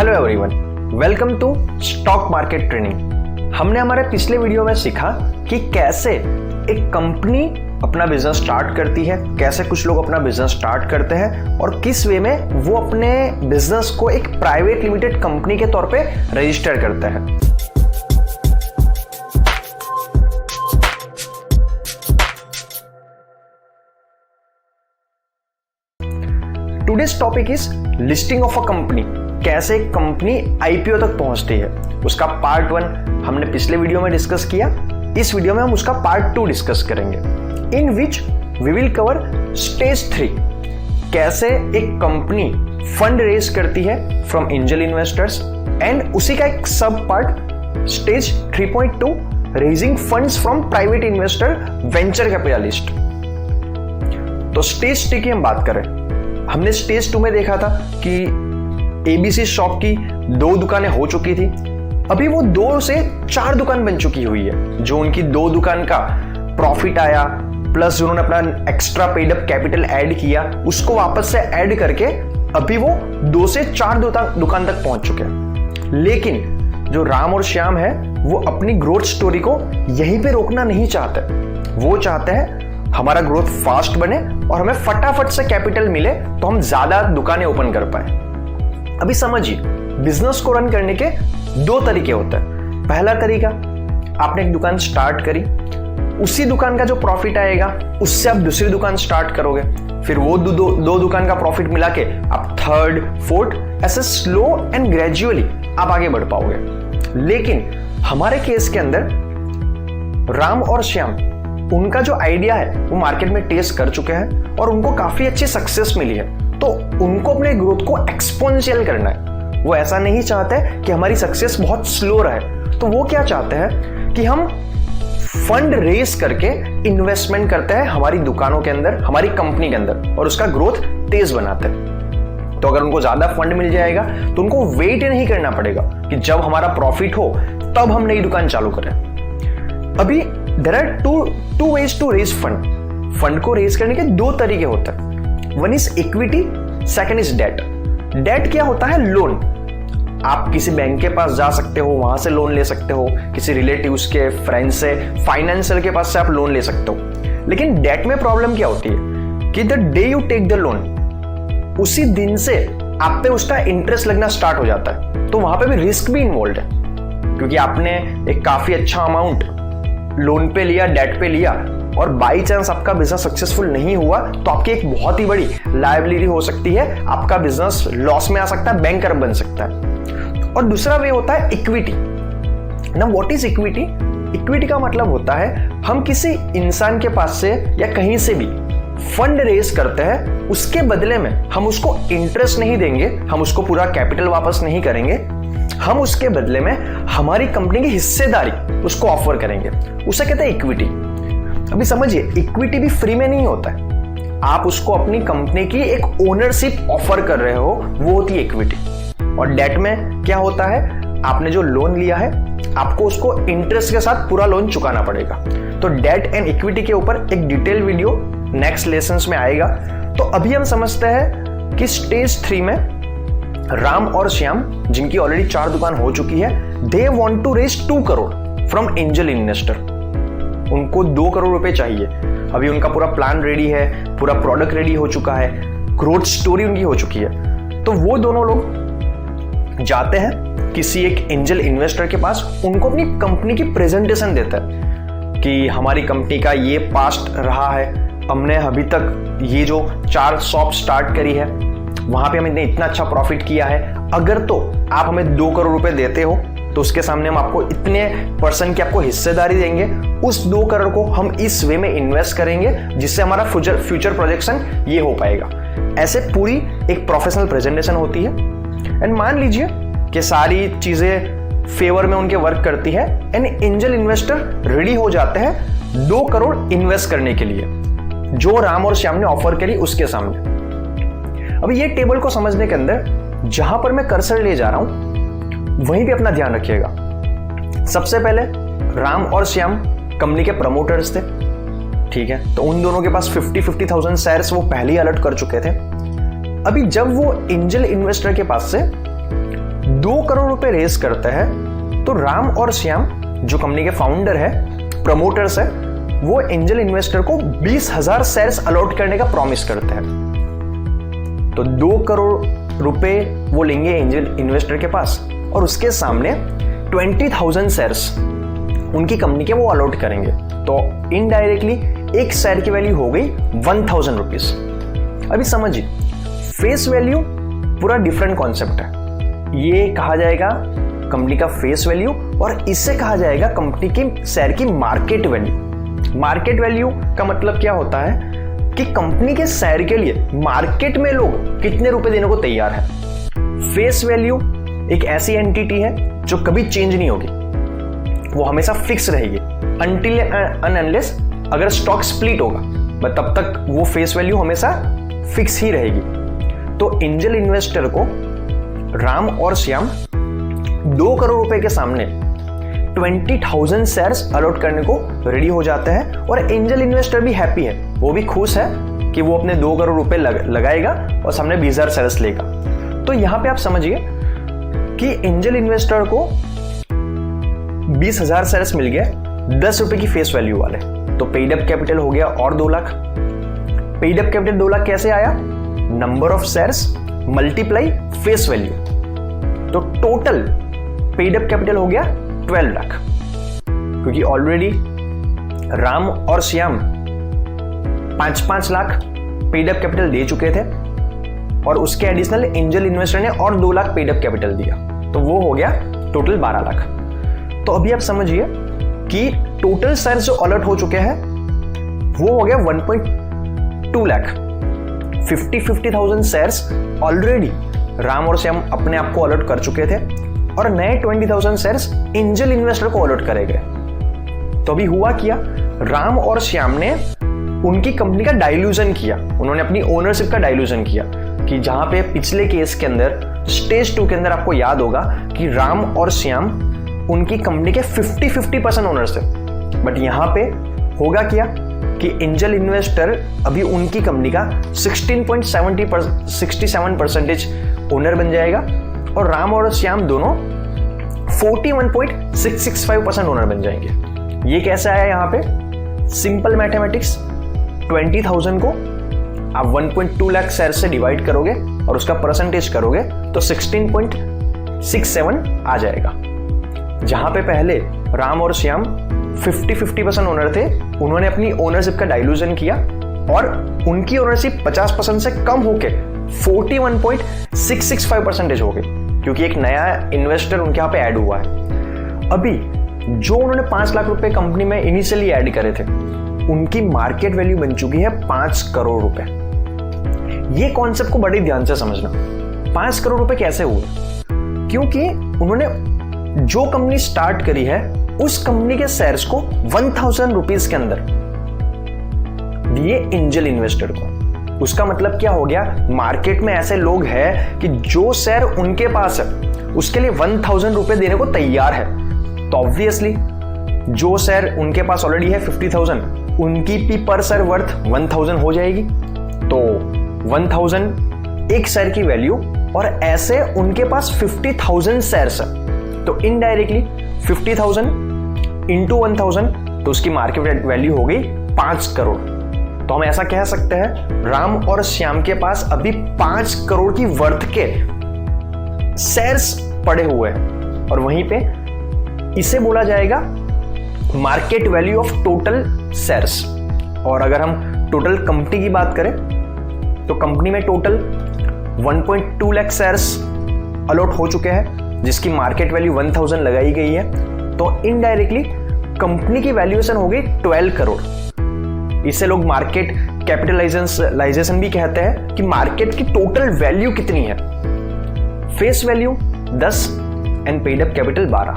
Hello everyone, welcome to stock market training. हमने हमारे पिछले वीडियो में सीखा कि कैसे एक कंपनी अपना बिजनेस स्टार्ट करती है, कैसे कुछ लोग अपना बिजनेस स्टार्ट करते हैं और किस वे में वो अपने बिजनेस को एक प्राइवेट लिमिटेड कंपनी के तौर पे रजिस्टर करते हैं। Today's topic is listing of a company. कैसे एक कंपनी आईपीओ तक पहुंचती है, उसका पार्ट 1 हमने पिछले वीडियो में डिस्कस किया। इस वीडियो में हम उसका पार्ट 2 डिस्कस करेंगे, in which we will cover stage 3। कैसे एक कंपनी फंड रेज करती है फ्रॉम एंजल इन्वेस्टर्स, एंड उसी का एक सब part stage 3.2 raising funds from private investor venture capitalist. तो स्टेज 3 की हम बात करें, हमने स्टेज 2 में देखा था कि एबीसी शॉप की 2 दुकानें हो चुकी थी। अभी वो 2 से 4 दुकान बन चुकी हुई है। जो उनकी 2 दुकान का प्रॉफिट आया प्लस उन्होंने अपना extra paid up capital add किया, उसको वापस से ऐड करके अभी वो 2 से 4 दुकान तक पहुंच चुके हैं। लेकिन जो राम और श्याम है वो अपनी ग्रोथ स्टोरी को यहीं पे रोकना नहीं चाहते। वो चाहते हैं हमारा ग्रोथ फास्ट बने और हमें फटाफट से कैपिटल मिले तो हम ज्यादा दुकानें ओपन कर पाए। अभी समझिए, बिजनेस को रन करने के 2 तरीके होते हैं। पहला तरीका, आपने एक दुकान स्टार्ट करी, उसी दुकान का जो प्रॉफिट आएगा उससे आप दूसरी दुकान स्टार्ट करोगे, फिर वो दो दुकान का प्रॉफिट मिला के आप 3rd, 4th ऐसे स्लो एंड ग्रेजुअली आप आगे बढ़ पाओगे। लेकिन हमारे केस के अंदर राम और श्याम, उनका जो आइडिया है वो मार्केट में टेस्ट कर चुके हैं और उनको काफी अच्छी सक्सेस मिली है। तो उनको अपने ग्रोथ को एक्सपोनेंशियल करना है। वो ऐसा नहीं चाहते कि हमारी सक्सेस बहुत स्लो रहे। तो वो क्या चाहते हैं कि हम फंड रेज करके इन्वेस्टमेंट करते हैं हमारी दुकानों के अंदर, हमारी कंपनी के अंदर, और उसका ग्रोथ तेज बनाते हैं। तो अगर उनको ज्यादा फंड मिल जाएगा तो उनको वेट नहीं करना पड़ेगा कि जब हमारा प्रॉफिट हो तब हम नई दुकान चालू करें। अभी there are two ways to raise fund. Fund को रेज करने के 2 तरीके होते हैं। One is equity, second is debt. Debt क्या होता है? लोन। आप किसी बैंक के पास जा सकते हो, वहां से लोन ले सकते हो, किसी रिलेटिव्स के, फ्रेंड से, फाइनेंशियल के पास से आप लोन ले सकते हो। लेकिन डेट में प्रॉब्लम क्या होती है कि the day you take the loan, उसी दिन से आप पे उसका इंटरेस्ट लगना स्टार्ट हो जाता है। तो वहां पे भी रिस्क भी इन्वॉल्व है, क्योंकि आपने एक काफी अच्छा अमाउंट लोन पे लिया, डेट पे लिया, और बाई चांस आपका बिजनेस सक्सेसफुल नहीं हुआ तो आपकी एक बहुत ही बड़ी लायबिलिटी हो सकती है, आपका बिजनेस लॉस में आ सकता है, बैंकर बन सकता है। और दूसरा वे होता है इक्विटी। ना व्हाट इज इक्विटी? इक्विटी का मतलब होता है हम किसी इंसान के पास से या कहीं से भी फंड रेज करते हैं, उसके बदले में हम उसको इंटरेस्ट नहीं देंगे, हम उसको पूरा कैपिटल वापस नहीं करेंगे, हम उसके बदले में हमारी कंपनी की हिस्सेदारी उसको ऑफर करेंगे। उसे कहते हैं इक्विटी। अभी समझिए, इक्विटी भी फ्री में नहीं होता है। आप उसको अपनी कंपनी की एक ओनरशिप ऑफर कर रहे हो, वो होती है इक्विटी। और डेट में क्या होता है? आपने जो लोन लिया है आपको उसको इंटरेस्ट के साथ पूरा लोन चुकाना पड़ेगा। तो डेट एंड इक्विटी के ऊपर एक डिटेल वीडियो नेक्स्ट लेसन्स में आएगा। तो अभी हम समझते हैं कि स्टेज 3 में राम और श्याम, जिनकी ऑलरेडी 4 दुकान हो चुकी है, they want to raise 2 crore from angel investor. उनको 2 करोड़ रुपए चाहिए। अभी उनका पूरा प्लान रेडी है, पूरा प्रोडक्ट रेडी हो चुका है, ग्रोथ स्टोरी उनकी हो चुकी है। तो वो दोनों लोग जाते हैं किसी एक एंजल इन्वेस्टर के पास, उनको अपनी कंपनी की प्रेजेंटेशन देता है कि हमारी कंपनी का ये पास्ट रहा है, हमने अभी तक ये जो 4 शॉप स्टार्ट करी है, वहां पे हमने इतना अच्छा प्रॉफिट किया है। अगर तो आप हमें 2 करोड़ रुपए देते हो तो उसके सामने हम आपको इतने % की आपको हिस्सेदारी देंगे। उस 2 करोड़ को हम इस वे में इन्वेस्ट करेंगे जिससे हमारा फ्यूचर प्रोजेक्शन ये हो पाएगा। ऐसे पूरी एक प्रोफेशनल प्रेजेंटेशन होती है। एंड मान लीजिए कि सारी चीजें फेवर में उनके वर्क करती है एंड एंजल इन्वेस्टर रेडी हो जाते हैं 2 करोड़ इन्वेस्ट करने के लिए, जो राम और श्याम ने ऑफर करी उसके सामने। अब ये टेबल को समझने के अंदर जहां पर मैं कर्सर ले जा रहा हूं वहीं पे अपना ध्यान रखिएगा। सबसे पहले राम और श्याम कंपनी के प्रमोटर्स थे, ठीक है। तो उन दोनों के पास 50,000 शेयर्स वो पहले ही अलर्ट कर चुके थे। अभी जब वो एंजल इन्वेस्टर के पास से 2 करोड़ रुपए रेस करते हैं तो राम और श्याम जो कंपनी के फाउंडर है, प्रमोटर्स है, वो एंजल इन्वेस्टर को 20,000 शेयर्स अलॉट करने का प्रॉमिस करते हैं। तो 2 करोड़ रुपए वो लेंगे एंजल इन्वेस्टर के पास और उसके सामने 20,000 शेयर्स उनकी कंपनी के वो अलॉट करेंगे। तो इनडायरेक्टली एक शेयर की वैल्यू हो गई 1,000 रुपीज। अभी समझिए, फेस वैल्यू पूरा डिफरेंट कॉन्सेप्ट है। ये कहा जाएगा कंपनी का फेस वैल्यू और इससे कहा जाएगा कंपनी की शेयर की मार्केट वैल्यू। मार्केट वैल्यू का मतलब क्या होता है कि कंपनी के शेयर के लिए मार्केट में लोग कितने रुपए देने को तैयार है। फेस वैल्यू एक ऐसी एंटिटी है जो कभी चेंज नहीं होगी, वो हमेशा फिक्स रहेगी अनटिल एंड अनलेस अगर स्टॉक स्प्लिट होगा, बट तब तक वो फेस वैल्यू हमेशा फिक्स ही रहेगी। तो एंजल इन्वेस्टर को राम और श्याम 2 करोड़ रुपए के सामने 20,000 शेयर्स अलॉट करने को रेडी हो जाते हैं और एंजल इन्वेस्टर भी हैप्पी है, वो भी खुश है कि वो अपने 2 करोड़ रुपए लगाएगा और सामने 20,000 शेयर्स लेगा। तो यहां पे आप समझिए कि एंजल इन्वेस्टर को 20,000 शेयर्स मिल गए 10 रुपए की फेस वैल्यू वाले। तो पेड अप कैपिटल हो गया और 2 lakh. Paid up capital 2 lakh कैसे आया? Number of shares multiply face value. तो टोटल पेड अप कैपिटल हो गया 12 लाख, क्योंकि ऑलरेडी राम और Shyam 5-5 lakh paid up capital दे चुके थे और उसके एडिशनल एंजल इन्वेस्टर ने और 2 लाख पेड अप कैपिटल दिया, तो वो हो गया टोटल 12 लाख। तो अभी आप समझिए कि टोटल शेयर्स जो अलॉट हो चुके हैं वो हो गया 1.2 लाख। 50,000 शेयर्स ऑलरेडी राम और श्याम अपने आप को अलॉट कर चुके थे और नए 20,000 शेयर्स एंजल इन्वेस्टर को अलॉट करे गए। तो अभी हुआ क्या, राम और श्याम ने उनकी कंपनी का डाइल्यूजन किया, उन्होंने अपनी ओनरशिप का डाइल्यूजन किया। कि जहां पे पिछले केस के अंदर स्टेज 2 के अंदर आपको याद होगा कि राम और श्याम उनकी कंपनी के 50-50% ओनर्स थे, बट यहां पे होगा क्या कि एंजल इन्वेस्टर अभी उनकी कंपनी का 16.67% ओनर बन जाएगा और राम और श्याम दोनों 41.665% ओनर बन जाएंगे। ये कैसे आया यहाँ पे? सिंपल मैथमेटिक्स, 20,000 को आप 1.2 लाख शेयर से डिवाइड करोगे और उसका परसेंटेज करोगे तो 16.67 आ जाएगा। जहां पे पहले राम और श्याम 50-50% ओनर थे, उन्होंने अपनी ओनरशिप का डाइल्यूजन किया और उनकी ओनरशिप 50% से कम होके 41.665% हो गई, क्योंकि एक नया इन्वेस्टर उनके यहाँ पे ऐड हुआ है। अभी जो उन्होंने 5 लाख रुपए कंपनी में इनिशियली ऐड करे थे, उनकी मार्केट वैल्यू बन चुकी है 5 करोड़ रुपए। ये कॉन्सेप्ट को बड़े ध्यान से समझना। 5 करोड़ रुपए कैसे हुए? क्योंकि उन्होंने जो कंपनी स्टार्ट करी है उस कंपनी के शेयर्स को 1,000 रुपीज के अंदर दिए एंजल इन्वेस्टर को। उसका मतलब क्या हो गया, मार्केट में ऐसे लोग हैं कि जो शेयर उनके पास है उसके लिए 1,000 रुपए देने को तैयार है। तो ऑब्वियसली जो शेयर उनके पास ऑलरेडी है 50,000, उनकी भी पर शेयर वर्थ 1,000 हो जाएगी। तो 1,000 एक शेयर की वैल्यू और ऐसे उनके पास 50,000 शेयर्स है, तो इनडायरेक्टली 50,000 इंटू 1,000 तो उसकी मार्केट वैल्यू हो गई 5 करोड़। तो हम ऐसा कह सकते हैं राम और श्याम के पास अभी 5 करोड़ की वर्थ के शेयर्स पड़े हुए हैं और वहीं पे इसे बोला जाएगा market value of total shares. और अगर हम टोटल कंपनी की बात करें तो कंपनी में टोटल 1.2 लाख शेयर्स अलॉट हो चुके हैं, जिसकी मार्केट वैल्यू 1,000 लगाई गई है। तो इनडायरेक्टली कंपनी की वैल्यूएशन हो गई 12 करोड़। इसे लोग मार्केट कैपिटलाइजेशन भी कहते हैं कि मार्केट की टोटल वैल्यू कितनी है। Face value 10 and paid up capital 12।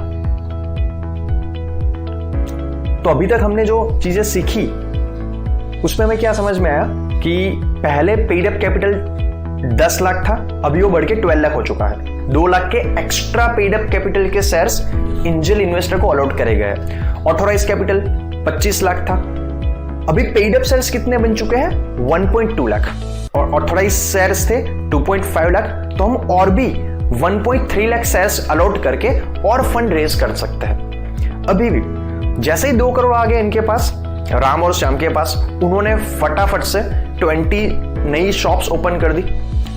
तो अभी तक हमने जो चीजें सीखी उसमें हमें क्या समझ में आया कि पहले पेड अप कैपिटल 10 लाख था, अभी वो बढ़ के 12 लाख हो चुका है। 2 लाख के एक्स्ट्रा पेड अप कैपिटल के शेयर्स एंजल इन्वेस्टर को अलॉट करे गए। ऑथोराइज कैपिटल 25 लाख था, अभी पेड अप शेयर्स कितने बन चुके हैं? 1.2 लाख और ऑथोराइज शेयर्स थे 2.5 लाख। तो हम और भी 1.3 लाख शेयर्स अलॉट करके और फंड रेज कर सकते हैं। अभी भी जैसे ही 2 करोड़ आ गए इनके पास, राम और श्याम के पास, उन्होंने फटाफट से 20 नई शॉप्स ओपन कर दी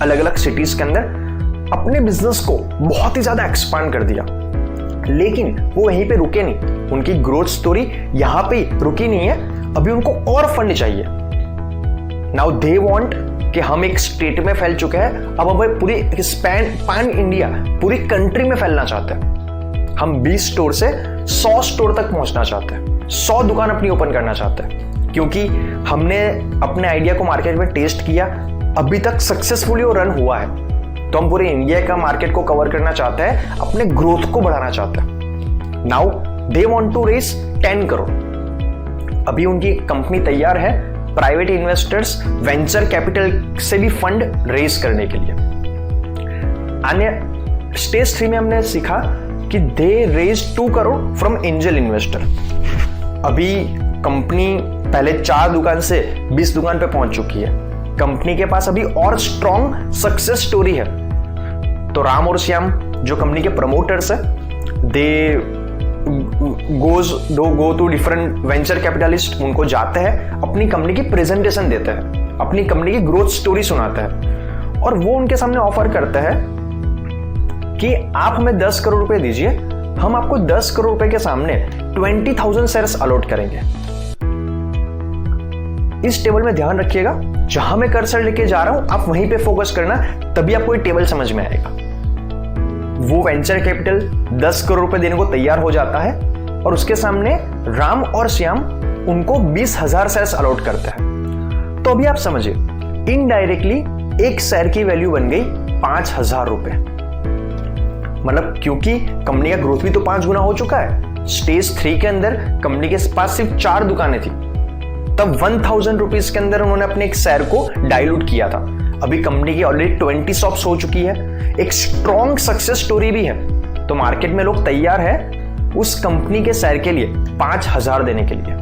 अलग अलग सिटीज के अंदर, अपने बिजनेस को बहुत ही ज्यादा एक्सपांड कर दिया। लेकिन वो वहीं पे रुके नहीं, उनकी ग्रोथ स्टोरी यहां पे रुकी नहीं है, अभी उनको और फंड चाहिए। नाउ दे वांट कि हम एक स्टेट में फैल चुके हैं, अब हमें पूरी पैन इंडिया, पूरी कंट्री में फैलना चाहते हैं। हम 20 स्टोर से 100 स्टोर तक पहुंचना चाहते हैं, 100 दुकान अपनी ओपन करना चाहते हैं, क्योंकि हमने अपने आइडिया को मार्केट में टेस्ट किया, अभी तक सक्सेसफुली वो रन हुआ है। तो हम पूरे इंडिया का मार्केट को कवर करना चाहते हैं, अपने ग्रोथ को बढ़ाना चाहते हैं। Now they want to raise 10 crore. अभी उनकी कंपनी तैयार है प्राइवेट इन्वेस्टर्स, वेंचर कैपिटल से भी फंड रेज करने के लिए। अन्य स्टेज 3 में हमने सीखा कि they raise 2 crore from angel investor. अभी कंपनी पहले 4 दुकान से 20 दुकान पे पहुंच चुकी है, कंपनी के पास अभी और स्ट्रॉन्ग सक्सेस स्टोरी है। तो राम और श्याम जो कंपनी के प्रमोटर्स है, they go to different venture capitalist, उनको जाते हैं, अपनी कंपनी की प्रेजेंटेशन देते हैं, अपनी कंपनी की ग्रोथ स्टोरी सुनाते हैं, और वो उनके सामने ऑफर करते हैं कि आप हमें 10 करोड़ रुपए दीजिए, हम आपको 10 करोड़ रुपए के सामने 20,000 शेयर्स अलॉट करेंगे। इस टेबल में ध्यान रखिएगा, जहां मैं कर्सर लेके जा रहा हूं आप वहीं पे फोकस करना, तभी आपको ये टेबल समझ में आएगा। वो वेंचर कैपिटल 10 करोड़ रुपए देने को तैयार हो जाता है, और उसके सामने राम और श्याम उनको 20,000 शेयर्स अलॉट करते हैं। तो अभी आप समझिए, इनडायरेक्टली एक शेयर की वैल्यू बन गई 5,000 रुपए। मतलब क्योंकि कंपनी का ग्रोथ भी तो 5 गुना हो चुका है। स्टेज 3 के अंदर कंपनी के पास सिर्फ 4 दुकानें थी, तब 1,000 रुपीज के अंदर उन्होंने अपने एक शेयर को डाइल्यूट किया था। अभी कंपनी की ऑलरेडी 20 शॉप्स हो चुकी है, एक स्ट्रॉन्ग सक्सेस स्टोरी भी है, तो मार्केट में लोग तैयार है उस कंपनी के शेयर के लिए 5,000 देने के लिए।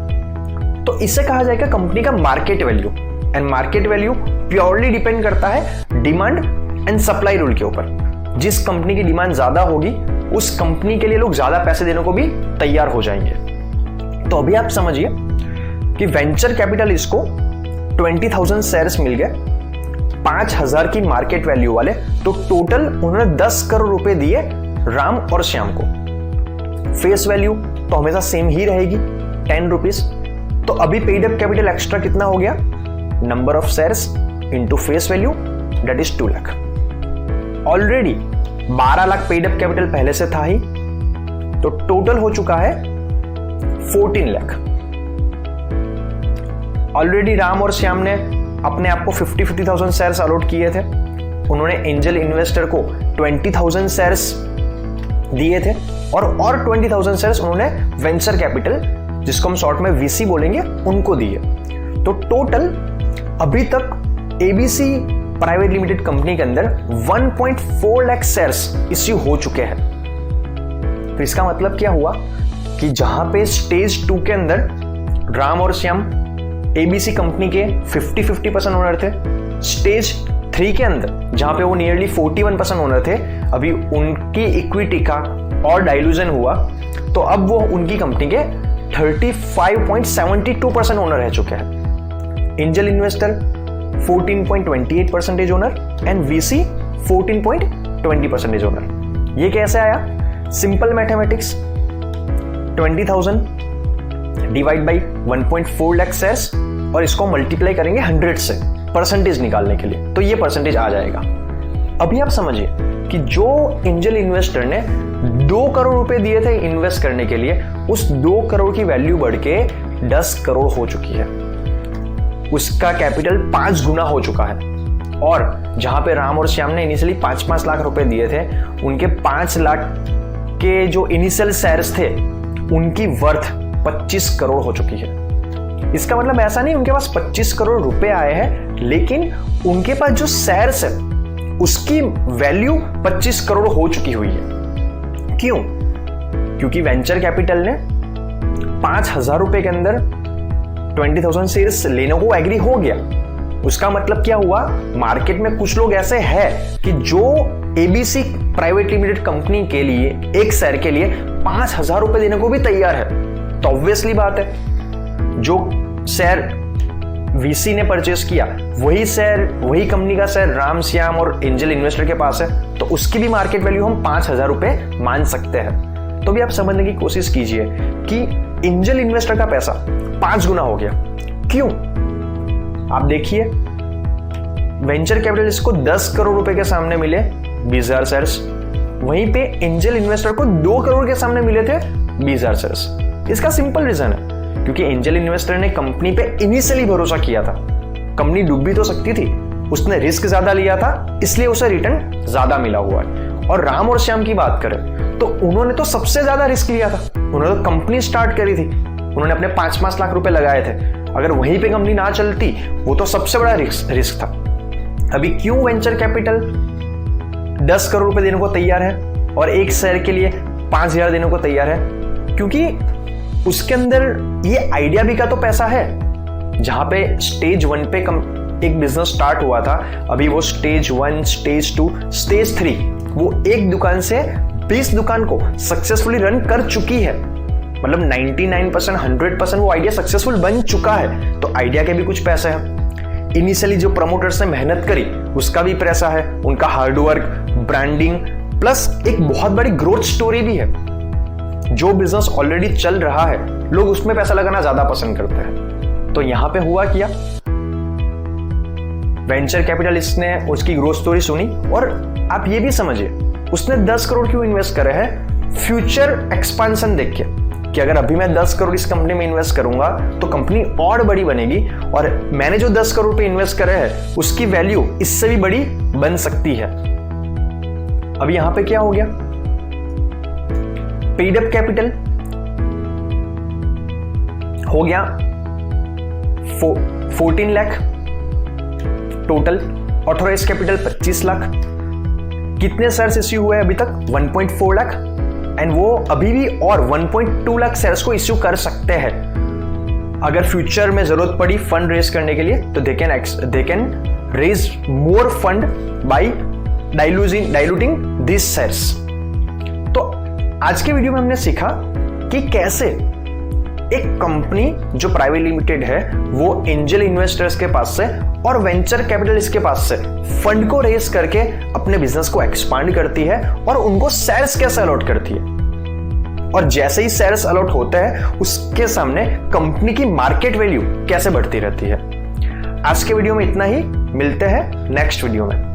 तो इसे कहा जाएगा कंपनी का market value, and market value purely depend करता है डिमांड एंड सप्लाई रूल के ऊपर। जिस कंपनी की डिमांड ज्यादा होगी उस कंपनी के लिए लोग ज्यादा पैसे देने को भी तैयार हो जाएंगे। तो अभी आप समझिए कि वेंचर कैपिटलिस्ट को 20,000 शेयर्स मिल गए, 5,000 की मार्केट वैल्यू वाले, तो टोटल उन्होंने 10 करोड़ रुपए दिए राम और श्याम को। फेस वैल्यू तो हमेशा सेम ही रहेगी, 10 रुपीज। तो अभी पेड अप कैपिटल एक्स्ट्रा कितना हो गया? Number of shares into face value, that is 2 lakh. Already 12 lakh paid up capital पहले से था ही, तो टोटल हो चुका है 14 लाख। ऑलरेडी राम और श्याम ने अपने आप को 50,000 शेयर्स अलॉट किए थे, उन्होंने एंजल इन्वेस्टर को 20,000 शेयर्स दिए थे, और 20,000 शेयर्स उन्होंने वेंचर कैपिटल, जिसको हम शॉर्ट में वीसी बोलेंगे, उनको दिए। तो टोटल अभी तक एबीसी प्राइवेट लिमिटेड कंपनी के अंदर 1.4 लाख शेयर्स इश्यू हो चुके हैं। तो इसका मतलब क्या हुआ कि जहां पे स्टेज 2 के अंदर राम और श्याम एबीसी कंपनी के 50-50% ओनर थे, स्टेज 3 के अंदर जहां पे वो नियरली 41% ओनर थे, अभी उनकी इक्विटी का और डाइल्यूजन हुआ, तो अब वो उनकी कंपनी के 35.72% ओनर रह चुके हैं। Angel investor 14.28% owner and VC 14.20% owner. ये कैसे आया? Simple mathematics, 20,000 divide by 1.4 lakh shares, और इसको मल्टीप्लाई करेंगे 100 से परसेंटेज निकालने के लिए, तो ये परसेंटेज आ जाएगा। अभी आप समझिए कि जो एंजल इन्वेस्टर ने 2 करोड़ रुपए दिए थे इन्वेस्ट करने के लिए, उस 2 करोड़ की वैल्यू बढ़ के 10 करोड़ हो चुकी है, उसका कैपिटल 5 गुना हो चुका है। और जहां पे राम और श्याम ने इनिशियली 5-5 लाख रुपए दिए थे, उनके 5 लाख के जो इनिशियल शेयर्स थे उनकी वर्थ 25 करोड़ हो चुकी है। इसका मतलब ऐसा नहीं उनके पास 25 करोड़ रुपए आए हैं, लेकिन उनके पास जो शेयर्स है उसकी वैल्यू 25 करोड़ हो चुकी हुई है। क्यों? क्योंकि वेंचर कैपिटल ने 5,000 रुपए के अंदर 20,000 शेयर्स लेने को एग्री हो गया। उसका मतलब क्या हुआ? मार्केट में कुछ लोग ऐसे हैं कि जो एबीसी प्राइवेट लिमिटेड कंपनी के लिए, एक शेयर के लिए 5,000 रुपए देने को भी तैयार है, तो ऑब्वियसली बात है जो शेयर वीसी ने परचेस किया वही शेयर, वही कंपनी का शेयर राम श्याम और एंजल इन्वेस्टर के पास है, तो उसकी भी मार्केट वैल्यू हम 5,000 रुपए मान सकते हैं। तो भी आप समझने की कोशिश कीजिए कि एंजल इन्वेस्टर का पैसा 5 गुना हो गया। क्यों? आप देखिए, वेंचर कैपिटलिस्ट को 10 करोड़ रुपए के सामने मिले 20,000 शेयर्स, वहीं पे एंजल इन्वेस्टर को 2 करोड़ के सामने मिले थे 20,000 शेयर्स। इसका सिंपल रीजन है क्योंकि एंजल इन्वेस्टर ने कंपनी पे इनिशियली भरोसा किया था। कंपनी डूब भी तो सकती थी, उसने रिस्क ज्यादा लिया था, इसलिए उसे रिटर्न ज्यादा मिला हुआ है। और राम और श्याम की बात करें तो उन्होंने तो सबसे ज्यादा रिस्क लिया था, उन्होंने तो कंपनी स्टार्ट करी थी, उन्होंने अपने 5-5 लाख रुपए लगाए थे। अगर वहीं पे कंपनी ना चलती वो तो सबसे बड़ा रिस्क था। अभी क्यों वेंचर कैपिटल 10 करोड़ रुपए देने को तैयार है और एक शेयर के लिए 5,000 देने को तैयार है? क्योंकि उसके अंदर ये आइडिया भी का तो पैसा है। जहां पे स्टेज 1 पे एक बिजनेस स्टार्ट हुआ था, अभी वो स्टेज 1, स्टेज 2, स्टेज 3, वो एक दुकान से 20 दुकान को सक्सेसफुली रन कर चुकी है। मतलब 99%, 100% वो आइडिया सक्सेसफुल बन चुका है, तो आइडिया के भी कुछ पैसे हैं। इनिशियली जो प्रमोटर्स ने मेहनत करी उसका भी पैसा है, उनका हार्डवर्क, ब्रांडिंग, प्लस एक बहुत बड़ी ग्रोथ स्टोरी भी है। जो बिजनेस ऑलरेडी चल रहा है लोग उसमें पैसा लगाना ज्यादा पसंद करते हैं। तो यहां पे हुआ क्या, वेंचर कैपिटलिस्ट ने उसकी ग्रोथ स्टोरी सुनी और आप ये भी समझिए उसने 10 करोड़ क्यों इन्वेस्ट करे हैं, फ्यूचर एक्सपांशन देख के कि अगर अभी मैं 10 करोड़ इस कंपनी में इन्वेस्ट करूंगा तो कंपनी और बड़ी बनेगी और मैंने जो 10 करोड़ पे इन्वेस्ट करे हैं उसकी वैल्यू इससे भी बड़ी बन सकती है। अब यहां पे क्या हो गया, पेड अप कैपिटल हो गया 14 lakh total, authorise capital 25 lakh. कितने शेयर्स इश्यू हुए अभी तक? 1.4 लाख, एंड वो अभी भी और 1.2 लाख शेयर्स को इश्यू कर सकते हैं। अगर फ्यूचर में जरूरत पड़ी फंड रेज करने के लिए तो they can raise more fund by diluting this shares. तो आज के वीडियो में हमने सीखा कि कैसे एक कंपनी जो प्राइवेट लिमिटेड है वो एंजल इन्वेस्टर्स के पास से और वेंचर कैपिटलिस्ट के पास से फंड को रेज करके अपने बिजनेस को एक्सपांड करती है और उनको शेयर्स कैसे अलॉट करती है, और जैसे ही शेयर्स अलॉट होते हैं उसके सामने कंपनी की मार्केट वैल्यू कैसे बढ़ती रहती है। आज के वीडियो में इतना ही, मिलते हैं नेक्स्ट वीडियो में।